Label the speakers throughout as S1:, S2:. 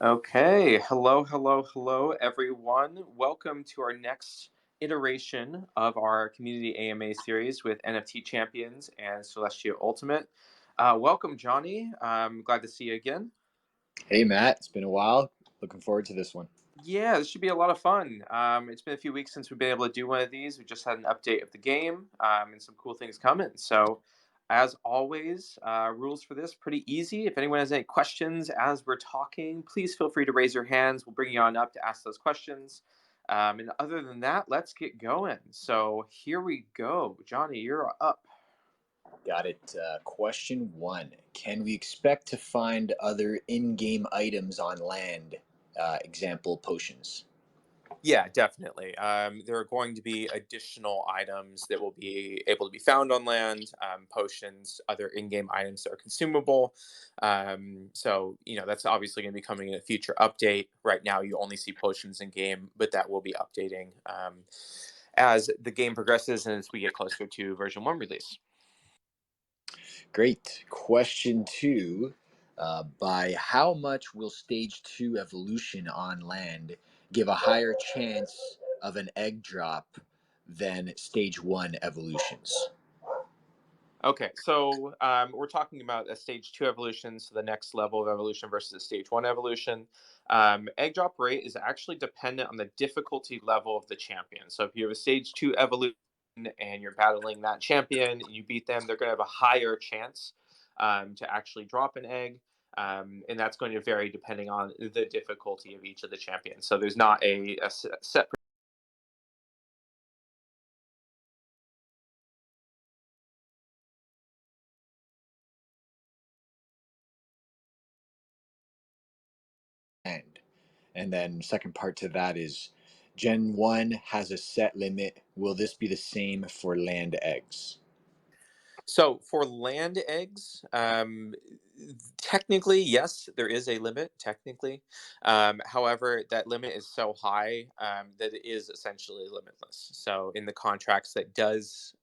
S1: Okay, hello, everyone. Welcome to our next iteration of our Community AMA series with NFT Champions and Celestial Ultimate. Welcome, Johnny. I'm glad to see you again.
S2: Hey, Matt. It's been a while. Looking forward to this one.
S1: Yeah, this should be a lot of fun. It's been a few weeks since we've been able to do one of these. We just had an update of the game and some cool things coming. So, as always, rules for this pretty easy. If anyone has any questions as we're talking, please feel free to raise your hands. We'll bring you on up to ask those questions. And other than that, let's get going. So here we go. Johnny, you're up.
S2: Got it. Question one. Can we expect to find other in game items on land? Example, potions.
S1: Yeah, definitely. There are going to be additional items that will be able to be found on land, potions, other in-game items that are consumable. That's obviously going to be coming in a future update. Right now, you only see potions in game, but that will be updating as the game progresses and as we get closer to version 1 release.
S2: Great. Question two. By how much will stage 2 evolution on land give a higher chance of an egg drop than stage 1 evolutions?
S1: Okay, so we're talking about a stage 2 evolution, so the next level of evolution versus a stage 1 evolution. Egg drop rate is actually dependent on the difficulty level of the champion. So if you have a stage 2 evolution and you're battling that champion and you beat them, they're going to have a higher chance to actually drop an egg. And that's going to vary depending on the difficulty of each of the champions. So there's not a set.
S2: And then second part to that is Gen 1 has a set limit. Will this be the same for land eggs?
S1: So for land eggs, technically, yes, there is a limit, technically. However, that limit is so high that it is essentially limitless. So in the contracts, that does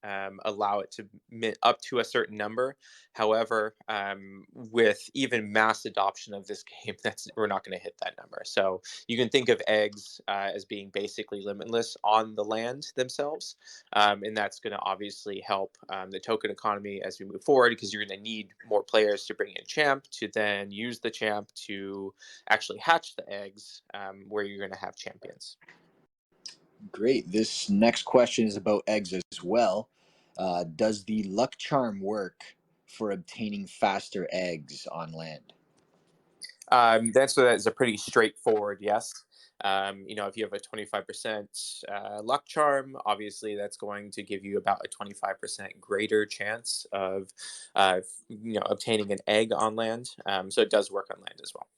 S1: allow it to mint up to a certain number. However, with even mass adoption of this game, we're not going to hit that number. So you can think of eggs as being basically limitless on the land themselves, and that's going to obviously help the token economy as we move forward because you're going to need more players to bring in champ to then use the champ to actually hatch the eggs where you're going to have champions.
S2: Great. This next question is about eggs as well. Does the luck charm work for obtaining faster eggs on land?
S1: The answer to that is a pretty straightforward yes. If you have a 25% luck charm, obviously that's going to give you about a 25% greater chance of, obtaining an egg on land. So it does work on land as well.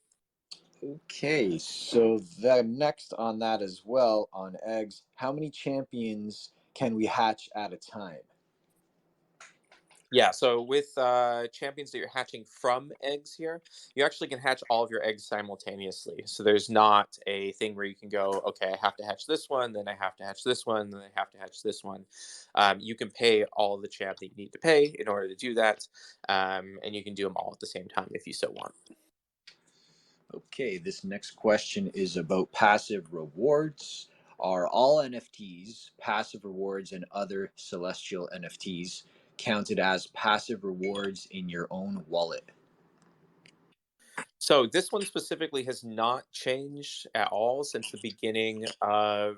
S2: Okay, so the next on that as well on eggs, how many champions can we hatch at a time?
S1: Yeah, so with champions that you're hatching from eggs here, you actually can hatch all of your eggs simultaneously. So there's not a thing where you can go, okay, I have to hatch this one, then I have to hatch this one, then I have to hatch this one. You can pay all of the champ that you need to pay in order to do that, and you can do them all at the same time if you so want.
S2: Okay, this next question is about passive rewards. Are all NFTs, passive rewards, and other celestial NFTs counted as passive rewards in your own wallet?
S1: So this one specifically has not changed at all since the beginning of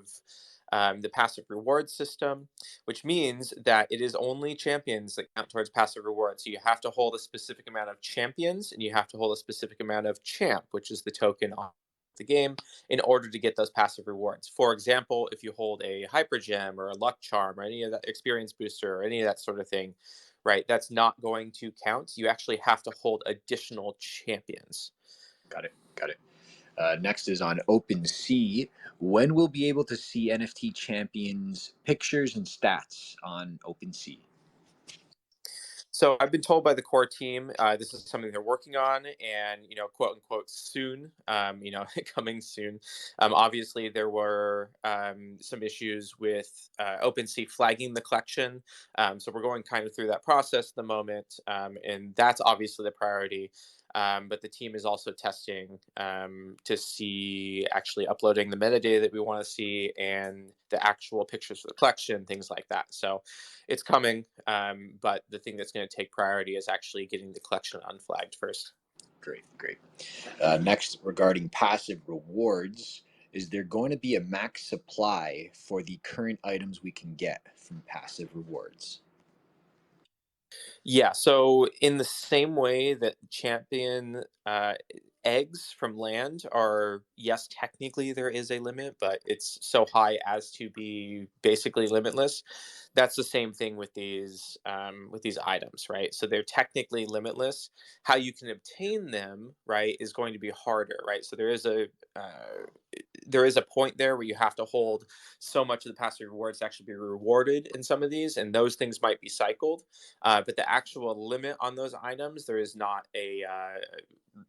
S1: the passive reward system, which means that it is only champions that count towards passive rewards. So you have to hold a specific amount of champions and you have to hold a specific amount of champ, which is the token on the game, in order to get those passive rewards. For example, if you hold a hyper gem or a luck charm or any of that experience booster or any of that sort of thing, right, that's not going to count. You actually have to hold additional champions.
S2: Got it. Got it. Next is on OpenSea. When we'll be able to see NFT champions pictures and stats on OpenSea?
S1: So I've been told by the core team this is something they're working on, and quote unquote soon, coming soon. Obviously, there were some issues with OpenSea flagging the collection, so we're going kind of through that process at the moment, and that's obviously the priority. But the team is also testing to see actually uploading the metadata that we want to see and the actual pictures for the collection, things like that. So it's coming, but the thing that's going to take priority is actually getting the collection unflagged first.
S2: Great, great. Next, regarding passive rewards, is there going to be a max supply for the current items we can get from passive rewards?
S1: Yeah, so in the same way that champion eggs from land are, yes, technically there is a limit, but it's so high as to be basically limitless. That's the same thing with these items, right? So they're technically limitless. How you can obtain them, right, is going to be harder, right? So there is a point there where you have to hold so much of the passive rewards to actually be rewarded in some of these, and those things might be cycled. But the actual limit on those items, there is not a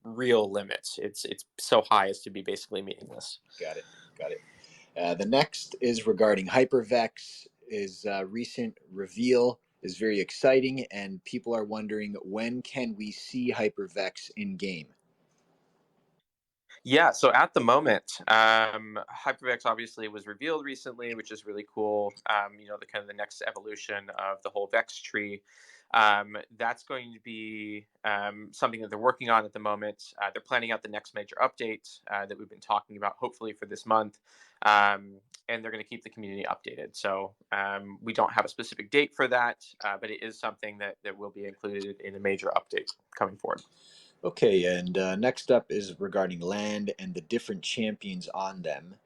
S1: real limit. It's so high as to be basically meaningless.
S2: Got it. Got it. The next is regarding HyperVex. Is recent reveal is very exciting, and people are wondering when can we see HyperVex in game.
S1: Yeah, so at the moment, HyperVex obviously was revealed recently, which is really cool. The kind of the next evolution of the whole Vex tree. That's going to be something that they're working on at the moment. They're planning out the next major update that we've been talking about, hopefully for this month. And they're going to keep the community updated. So we don't have a specific date for that, but it is something that will be included in a major update coming forward.
S2: Okay, and next up is regarding land and the different champions on them.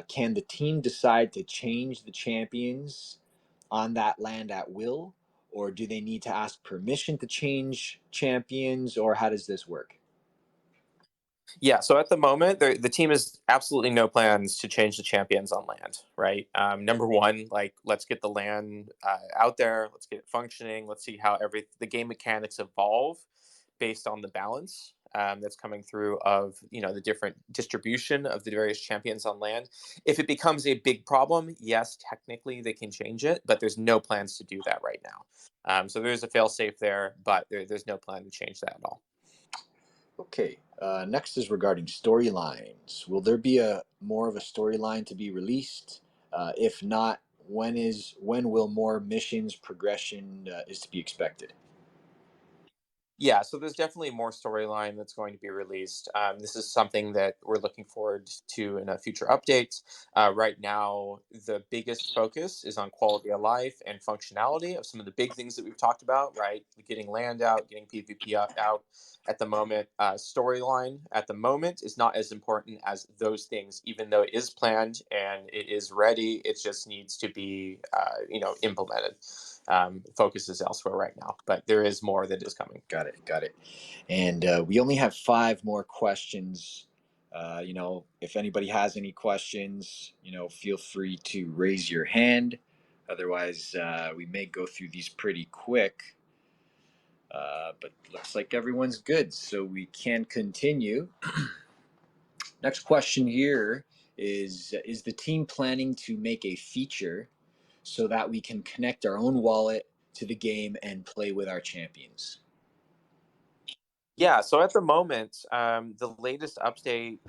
S2: Can the team decide to change the champions on that land at will, or do they need to ask permission to change champions, or how does this work?
S1: Yeah, so at the moment, the team has absolutely no plans to change the champions on land, right? Number one, like let's get the land out there, let's get it functioning, let's see how the game mechanics evolve based on the balance that's coming through of the different distribution of the various champions on land. If it becomes a big problem, yes, technically they can change it, but there's no plans to do that right now. So there is a fail safe there, but there's no plan to change that at all.
S2: Okay, next is regarding storylines. Will there be a more of a storyline to be released? If not, when will more missions progression is to be expected?
S1: Yeah, so there's definitely more storyline that's going to be released. This is something that we're looking forward to in a future update. Right now, the biggest focus is on quality of life and functionality of some of the big things that we've talked about, right? Getting land out, getting PvP out at the moment. Storyline at the moment is not as important as those things, even though it is planned and it is ready. It just needs to be, implemented. Focus is elsewhere right now, but there is more that is coming.
S2: Got it. Got it. And we only have five more questions. If anybody has any questions, feel free to raise your hand. Otherwise, we may go through these pretty quick. But looks like everyone's good, so we can continue. Next question here is the team planning to make a feature so that we can connect our own wallet to the game and play with our champions?
S1: Yeah, so at the moment, the latest update,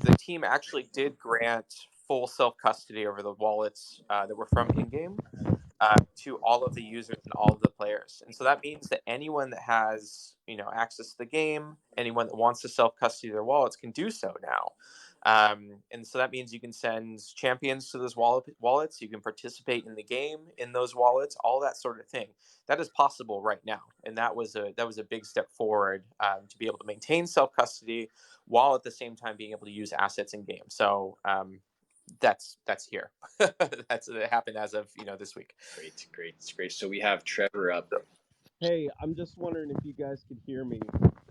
S1: the team actually did grant full self custody over the wallets that were from in game to all of the users and all of the players. And so that means that anyone that has, access to the game, anyone that wants to self custody their wallets can do so now. And so that means you can send champions to those wallets. You can participate in the game in those wallets, all that sort of thing. That is possible right now, and that was a big step forward to be able to maintain self custody while at the same time being able to use assets in game. So that's here. It happened as of this week.
S2: Great, great, it's great. So we have Trevor up.
S3: Hey, I'm just wondering if you guys could hear me.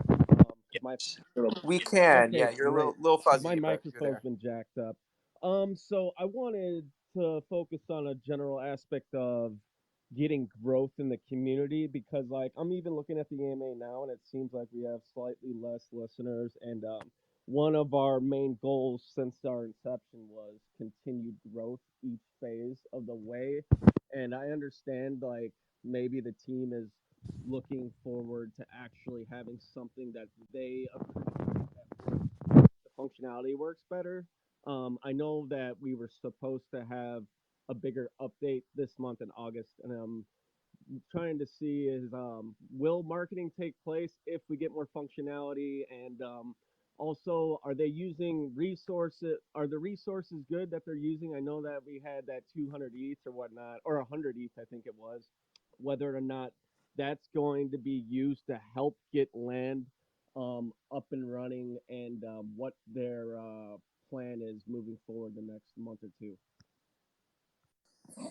S3: 'Cause my
S2: Yes.
S1: We can,
S3: okay,
S1: yeah. You're a
S3: great.
S1: little
S3: Because my
S1: fuzzy, but you're
S3: microphone's
S1: there.
S3: been jacked up. So I wanted to focus on a general aspect of getting growth in the community because, like, I'm even looking at the AMA now, and it seems like we have slightly less listeners. And one of our main goals since our inception was continued growth each phase of the way. And I understand, like, maybe the team is looking forward to actually having something that they appreciate, the functionality works better. I know that we were supposed to have a bigger update this month in August, and trying to see is will marketing take place if we get more functionality, and also are they using resources, are the resources good that they're using? I know that we had that 200 ETH or whatnot, or 100 ETH I think it was, whether or not that's going to be used to help get land up and running, and what their plan is moving forward the next month or two.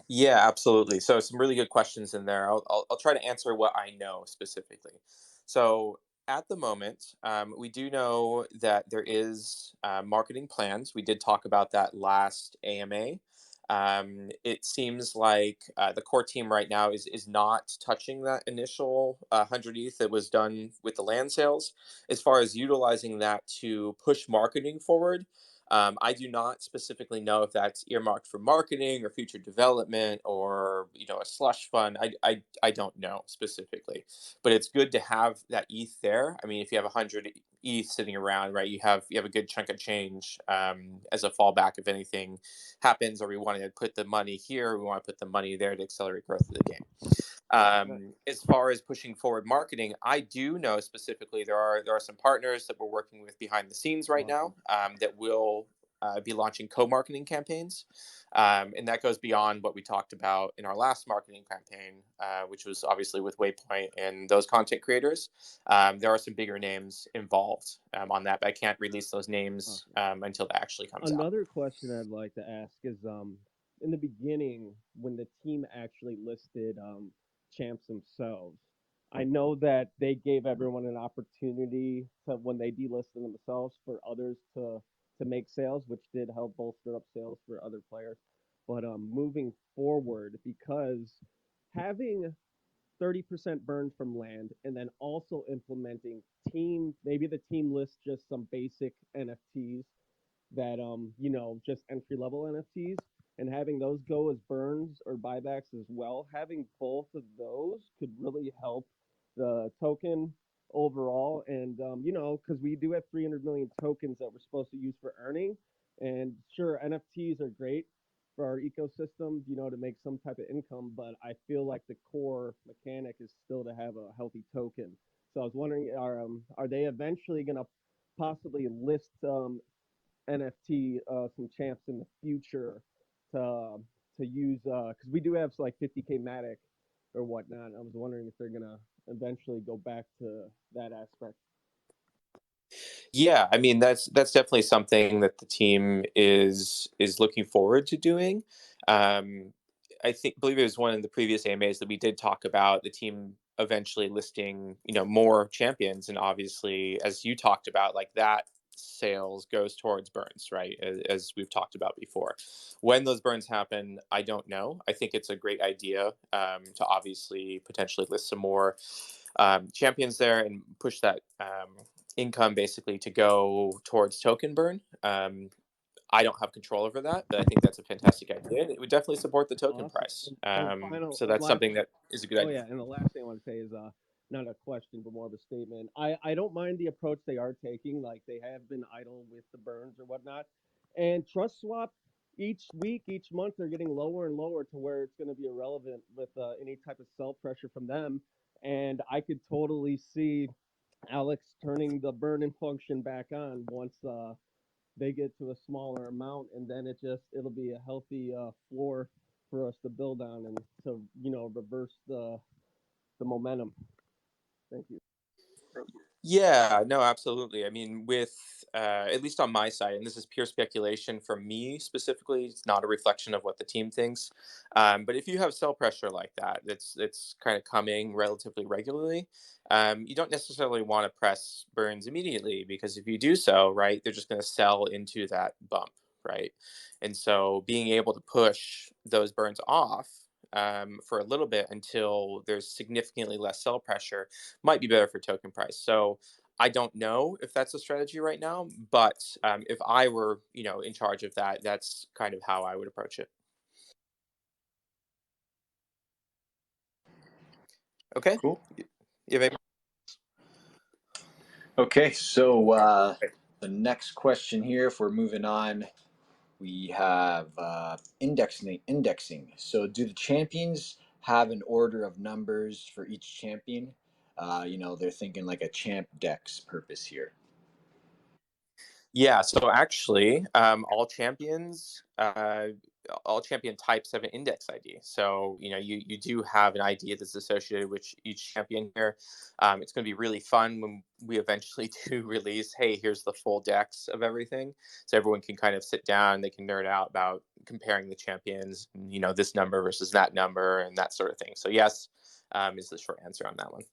S1: Yeah, absolutely. So some really good questions in there. I'll try to answer what I know specifically. So at the moment, we do know that there is marketing plans. We did talk about that last AMA. It seems like the core team right now is not touching that initial 100 ETH that was done with the land sales. As far as utilizing that to push marketing forward, I do not specifically know if that's earmarked for marketing or future development or a slush fund. I don't know specifically, but it's good to have that ETH there. I mean, if you have 100 ETH sitting around, right, you have a good chunk of change as a fallback if anything happens, or we want to put the money here, we want to put the money there to accelerate growth of the game.
S3: Right.
S1: As far as pushing forward marketing, I do know specifically there are some partners that we're working with behind the scenes right
S3: Awesome.
S1: now that will be launching co-marketing campaigns, and that goes beyond what we talked about in our last marketing campaign, which was obviously with Waypoint and those content creators. There are some bigger names involved on that, but I can't release those names
S3: Awesome.
S1: until that actually comes out.
S3: Another question I'd like to ask is in the beginning when the team actually listed champs themselves, I know that they gave everyone an opportunity to, when they delisted themselves, for others to make sales, which did help bolster up sales for other players. But moving forward, because having 30% burn from land and then also implementing team, maybe the team lists just some basic NFTs that just entry level NFTs, and having those go as burns or buybacks as well. Having both of those could really help the token overall, and because we do have 300 million tokens that we're supposed to use for earning, and sure NFTs are great for our ecosystem, to make some type of income, but I feel like the core mechanic is still to have a healthy token. So I was wondering, are they eventually going to possibly list NFT some champs in the future to use, because we do have like 50K Matic or whatnot. I was wondering if they're gonna eventually go back to that aspect.
S1: Yeah, I mean that's definitely something that the team is looking forward to doing. Um, I think believe it was one of the previous AMAs that we did talk about the team eventually listing more champions, and obviously as you talked about, like that sales goes towards burns, right? As we've talked about before. When those burns happen, I don't know. I think it's a great idea to obviously potentially list some more champions there and push that income basically to go towards token burn. I don't have control over that, but I think that's a fantastic idea, and it would definitely support the token
S3: Awesome.
S1: price.
S3: And final,
S1: So that's
S3: last.
S1: something that is a good
S3: Oh
S1: idea.
S3: yeah, and the last thing I want to say is not a question but more of a statement. I don't mind the approach they are taking. Like they have been idle with the burns or whatnot, and Trustswap each week, each month they're getting lower and lower to where it's going to be irrelevant with any type of sell pressure from them. And I could totally see Alex turning the burn-in function back on once they get to a smaller amount, and then it'll be a healthy floor for us to build on and to reverse the momentum. Thank you.
S1: Yeah, no, absolutely. I mean, with at least on my side, and this is pure speculation from me specifically, it's not a reflection of what the team thinks. But if you have sell pressure like that, that's kind of coming relatively regularly. You don't necessarily want to press burns immediately because if you do so, right, they're just going to sell into that bump, right? And so being able to push those burns off for a little bit until there's significantly less sell pressure might be better for token price. So I don't know if that's a strategy right now, but if I were, in charge of that, that's kind of how I would approach it. Okay.
S2: Cool.
S1: You have any-
S2: Okay, so the next question here, if we're moving on, we have indexing. So, do the champions have an order of numbers for each champion? They're thinking like a Champdex purpose here.
S1: Yeah, so actually, all champion types have an index ID. So you do have an ID that's associated with each champion here. It's going to be really fun when we eventually do release. Hey, here's the full dex of everything, so everyone can kind of sit down. They can nerd out about comparing the champions. This number versus that number and that sort of thing. So yes, is the short answer on that one.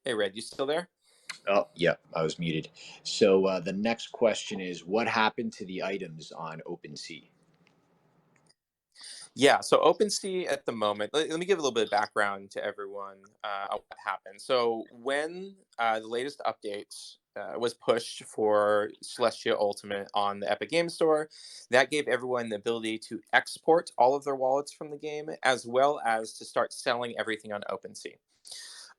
S1: Hey, Red, you still there?
S2: Oh, yeah, I was muted. So the next question is, what happened to the items on OpenSea?
S1: Yeah, so OpenSea at the moment, let me give a little bit of background to everyone on what happened. So when the latest update was pushed for Celestia Ultimate on the Epic Game Store, that gave everyone the ability to export all of their wallets from the game, as well as to start selling everything on OpenSea.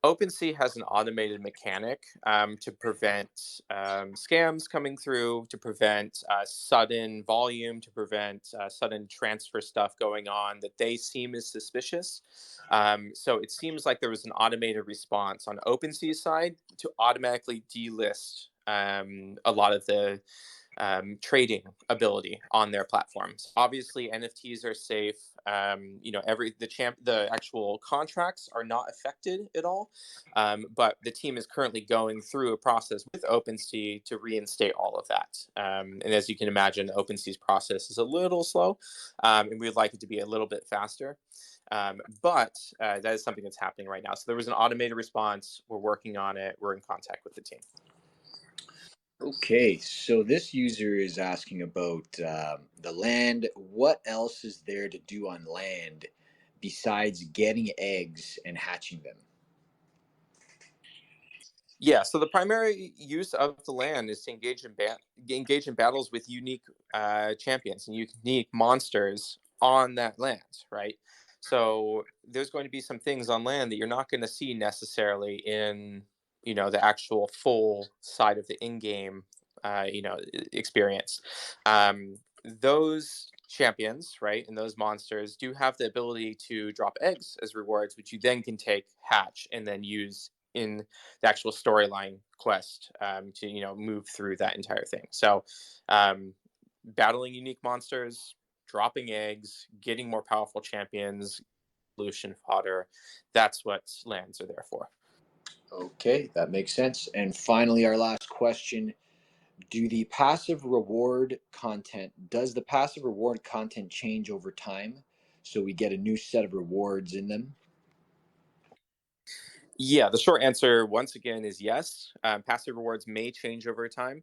S1: OpenSea has an automated mechanic to prevent scams coming through, to prevent sudden volume, to prevent sudden transfer stuff going on that they seem as suspicious. So it seems like there was an automated response on OpenSea's side to automatically delist a lot of the trading ability on their platforms. Obviously, NFTs are safe. The actual contracts are not affected at all. But the team is currently going through a process with OpenSea to reinstate all of that. And as you can imagine, OpenSea's process is a little slow, and we'd like it to be a little bit faster. But that is something that's happening right now. So there was an automated response. We're working on it. We're in contact with the team.
S2: Okay, so this user is asking about the land. What else is there to do on land besides getting eggs and hatching them?
S1: Yeah, so the primary use of the land is to engage in battles with unique champions and unique monsters on that land, right? So there's going to be some things on land that you're not going to see necessarily in the actual full side of the in-game experience. Those champions, right, and those monsters do have the ability to drop eggs as rewards, which you then can take, hatch, and then use in the actual storyline quest to move through that entire thing. So battling unique monsters, dropping eggs, getting more powerful champions, evolution fodder, that's what lands are there for.
S2: Okay, that makes sense. And finally, our last question. Does the passive reward content change over time? So we get a new set of rewards in them?
S1: Yeah, the short answer once again is yes. Passive rewards may change over time.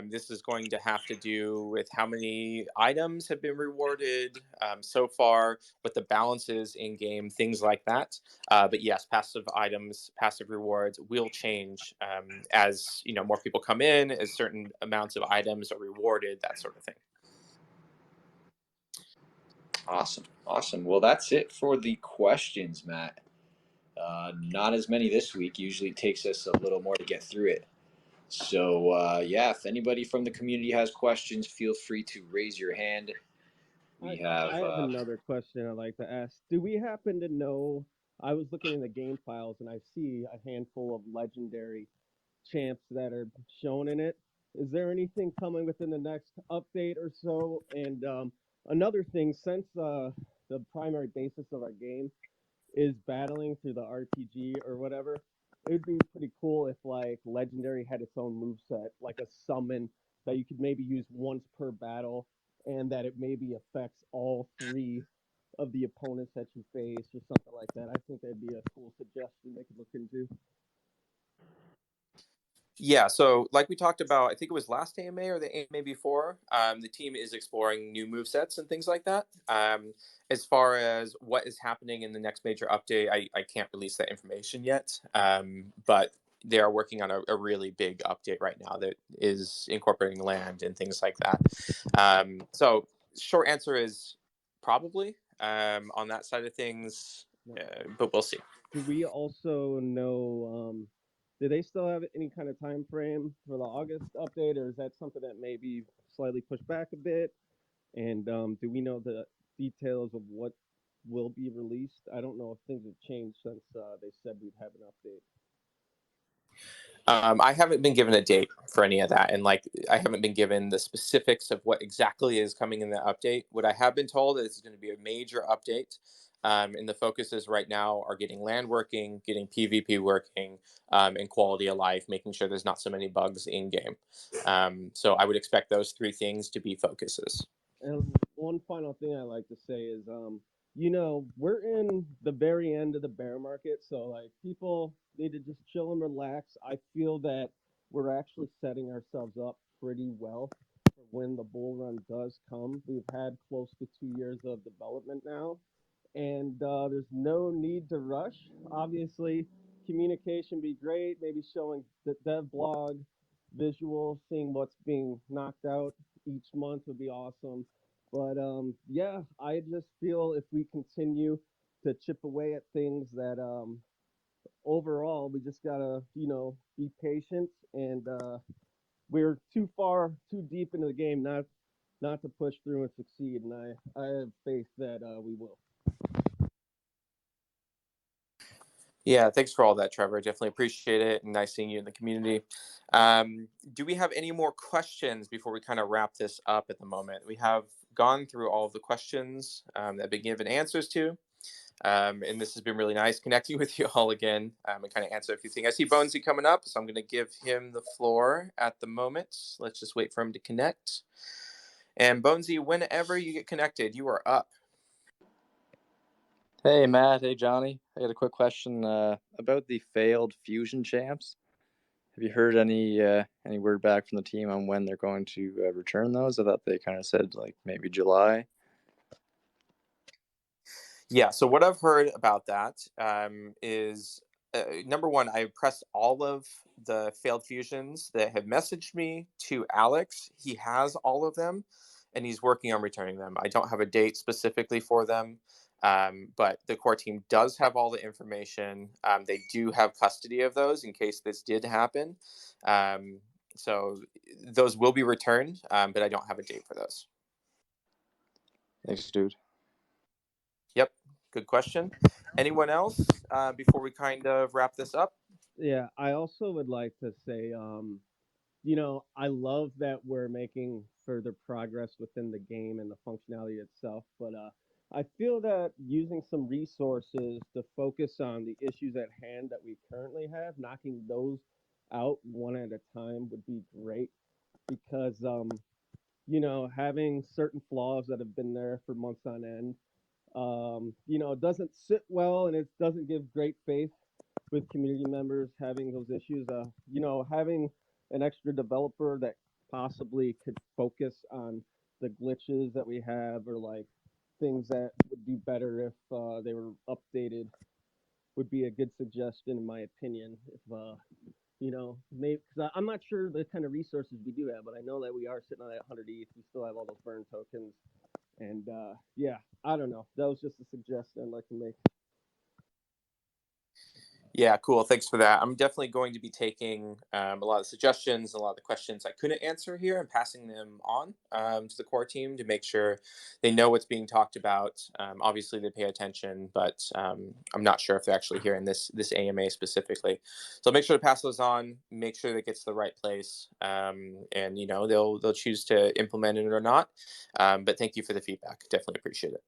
S1: This is going to have to do with how many items have been rewarded so far, what the balance is in game, things like that. But yes, passive rewards will change as more people come in, as certain amounts of items are rewarded, that sort of thing.
S2: Awesome. Awesome. Well, that's it for the questions, Matt. Not as many this week. Usually it takes us a little more to get through it. So, yeah, if anybody from the community has questions, feel free to raise your hand. We have,
S3: I have another question I'd like to ask. Do we happen to know? I was looking in the game files and I see a handful of legendary champs that are shown in it. Is there anything coming within the next update or so? And another thing, since the primary basis of our game is battling through the RPG or whatever, it would be pretty cool if like Legendary had its own move set, like a summon that you could maybe use once per battle, and that it maybe affects all three of the opponents that you face or something like that. I think that'd be a cool suggestion they could look into.
S1: Yeah, so like we talked about, I think it was last AMA or the AMA before, the team is exploring new move sets and things like that. As far as what is happening in the next major update, I can't release that information yet. But they are working on a really big update right now that is incorporating land and things like that. So short answer is probably on that side of things, but we'll see.
S3: Do we also know? Do they still have any kind of time frame for the August update, or is that something that may be slightly pushed back a bit? And do we know the details of what will be released? I don't know if things have changed since they said we'd have an update.
S1: I haven't been given a date for any of that, and like I haven't been given the specifics of what exactly is coming in the update. What I have been told is it's going to be a major update, and the focuses right now are getting land working, getting PvP working, and quality of life, making sure there's not so many bugs in game. So I would expect those three things to be focuses.
S3: And one final thing I like to say is, we're in the very end of the bear market, so like people need to just chill and relax. I feel that we're actually setting ourselves up pretty well for when the bull run does come. We've had close to 2 years of development now, and there's no need to rush. Obviously, communication be great. Maybe showing the dev blog visual, seeing what's being knocked out each month would be awesome. But yeah, I just feel if we continue to chip away at things that overall we just gotta be patient and we're too deep into the game not to push through and succeed. And I have faith that we will.
S1: Yeah, thanks for all that, Trevor. Definitely appreciate it. And nice seeing you in the community. Do we have any more questions before we kind of wrap this up at the moment? We have gone through all of the questions that have been given answers to. And this has been really nice connecting with you all again and kind of answer a few things. I see Bonesy coming up, so I'm going to give him the floor at the moment. Let's just wait for him to connect. And Bonesy, whenever you get connected, you are up.
S4: Hey Matt, hey Johnny. I got a quick question about the failed fusion champs. Have you heard any word back from the team on when they're going to return those? I thought they kind of said like maybe July.
S1: Yeah, so what I've heard about that is number one, I pressed all of the failed fusions that have messaged me to Alex. He has all of them and he's working on returning them. I don't have a date specifically for them, but the core team does have all the information. They do have custody of those in case this did happen. So those will be returned, but I don't have a date for those.
S4: Thanks, dude.
S1: Yep, good question. Anyone else before we kind of wrap this up?
S3: Yeah, I also would like to say, I love that we're making further progress within the game and the functionality itself, but I feel that using some resources to focus on the issues at hand that we currently have, knocking those out one at a time would be great because, having certain flaws that have been there for months on end, it doesn't sit well and it doesn't give great faith with community members having those issues. Having an extra developer that possibly could focus on the glitches that we have or like things that would do better if they were updated would be a good suggestion in my opinion. If maybe because I'm not sure the kind of resources we do have, but I know that we are sitting on that 100 ETH. We still have all those burn tokens, and yeah, I don't know. That was just a suggestion I'd like to make.
S1: Yeah, cool. Thanks for that. I'm definitely going to be taking a lot of suggestions, a lot of the questions I couldn't answer here, and passing them on to the core team to make sure they know what's being talked about. Obviously, they pay attention, but I'm not sure if they're actually hearing this AMA specifically. So I'll make sure to pass those on, make sure that it gets to the right place, and they'll choose to implement it or not. But thank you for the feedback. Definitely appreciate it.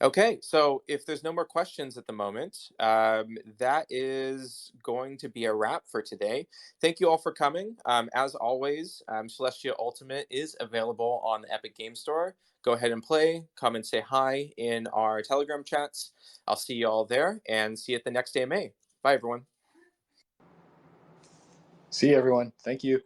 S1: Okay, so if there's no more questions at the moment, that is going to be a wrap for today. Thank you all for coming. As always, Celestia Ultimate is available on the Epic Game Store. Go ahead and play, come and say hi in our Telegram chats. I'll see you all there and see you at the next AMA. Bye, everyone.
S2: See you, everyone. Thank you.